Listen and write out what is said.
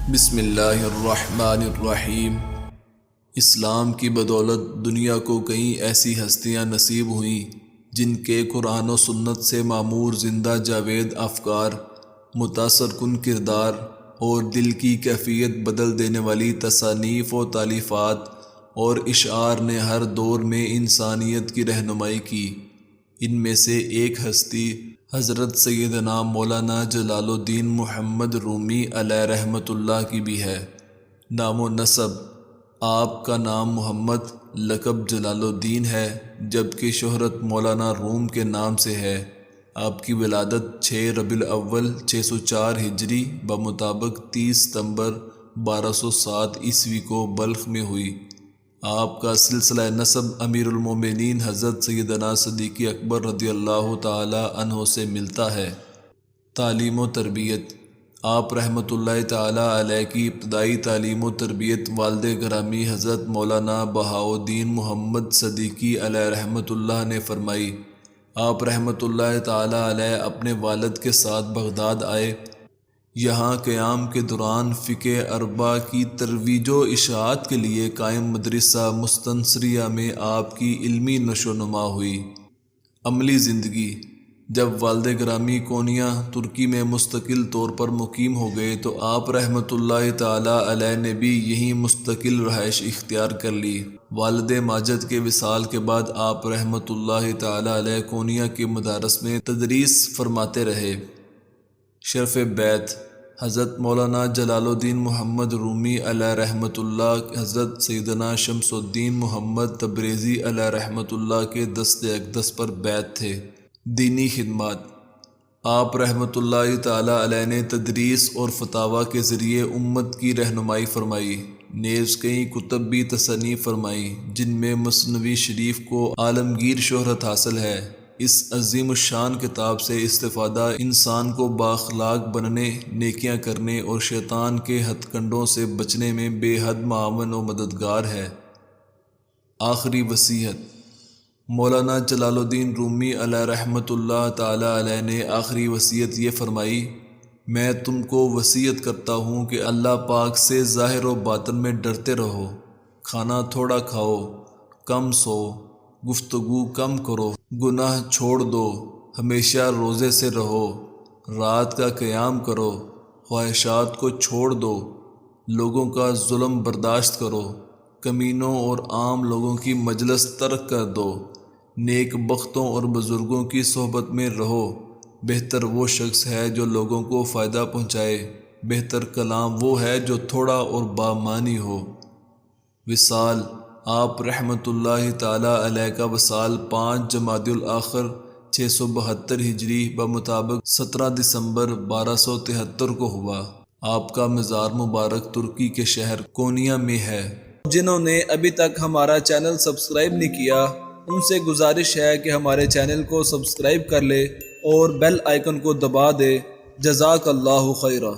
بسم اللہ الرحمن الرحیم۔ اسلام کی بدولت دنیا کو کئی ایسی ہستیاں نصیب ہوئیں جن کے قرآن و سنت سے معمور زندہ جاوید افکار، متاثر کن کردار اور دل کی کیفیت بدل دینے والی تصانیف و تالیفات اور اشعار نے ہر دور میں انسانیت کی رہنمائی کی۔ ان میں سے ایک ہستی حضرت سیدنا مولانا جلال الدین محمد رومی علیہ رحمۃ اللہ کی بھی ہے۔ نام و نسب: آپ کا نام محمد، لقب جلال الدین ہے، جبکہ شہرت مولانا روم کے نام سے ہے۔ آپ کی ولادت 6 ربیع الاول 604 ہجری بمطابق 30 ستمبر 1207 عیسوی کو بلخ میں ہوئی۔ آپ کا سلسلہ نسب امیر المومنین حضرت سیدنا صدیق اکبر رضی اللہ تعالی عنہ سے ملتا ہے۔ تعلیم و تربیت: آپ رحمۃ اللہ تعالی علیہ کی ابتدائی تعلیم و تربیت والد گرامی حضرت مولانا بہاؤالدین محمد صدیقی علیہ رحمۃ اللہ نے فرمائی۔ آپ رحمۃ اللہ تعالی علیہ اپنے والد کے ساتھ بغداد آئے۔ یہاں قیام کے دوران فقہ اربعہ کی ترویج و اشاعت کے لیے قائم مدرسہ مستنصریہ میں آپ کی علمی نشو و نما ہوئی۔ عملی زندگی: جب والد گرامی کونیا ترکی میں مستقل طور پر مقیم ہو گئے تو آپ رحمۃ اللہ تعالی علیہ نے بھی یہیں مستقل رہائش اختیار کر لی۔ والد ماجد کے وصال کے بعد آپ رحمۃ اللہ تعالی علیہ کونیا کے مدارس میں تدریس فرماتے رہے۔ شرف بیت: حضرت مولانا جلال الدین محمد رومی علیہ رحمۃ اللہ حضرت سیدنا شمس الدین محمد تبریزی علیہ رحمۃ اللہ کے دست اقدس پر بیعت تھے۔ دینی خدمات: آپ رحمۃ اللہ تعالی علیہ نے تدریس اور فتاویٰ کے ذریعے امت کی رہنمائی فرمائی۔ نیز کئی کتب بھی تصنیف فرمائیں جن میں مثنوی شریف کو عالمگیر شہرت حاصل ہے۔ اس عظیم الشان کتاب سے استفادہ انسان کو بااخلاق بننے، نیکیاں کرنے اور شیطان کے ہتھ کنڈوں سے بچنے میں بے حد معاون و مددگار ہے۔ آخری وصیت: مولانا جلال الدین رومی علیہ رحمۃ اللہ تعالی علیہ نے آخری وصیت یہ فرمائی: میں تم کو وصیت کرتا ہوں کہ اللہ پاک سے ظاہر و باطن میں ڈرتے رہو، کھانا تھوڑا کھاؤ، کم سو، گفتگو کم کرو، گناہ چھوڑ دو، ہمیشہ روزے سے رہو، رات کا قیام کرو، خواہشات کو چھوڑ دو، لوگوں کا ظلم برداشت کرو، کمینوں اور عام لوگوں کی مجلس ترک کر دو، نیک بختوں اور بزرگوں کی صحبت میں رہو۔ بہتر وہ شخص ہے جو لوگوں کو فائدہ پہنچائے، بہتر کلام وہ ہے جو تھوڑا اور بامعنی ہو۔ وصال: آپ رحمۃ اللہ تعالی علیہ کا وصال 5 جمادی الاخر 672 ہجری بمطابق 17 دسمبر 1273 کو ہوا۔ آپ کا مزار مبارک ترکی کے شہر کونیا میں ہے۔ جنہوں نے ابھی تک ہمارا چینل سبسکرائب نہیں کیا، ان سے گزارش ہے کہ ہمارے چینل کو سبسکرائب کر لے اور بیل آئیکن کو دبا دے۔ جزاک اللہ خیرہ۔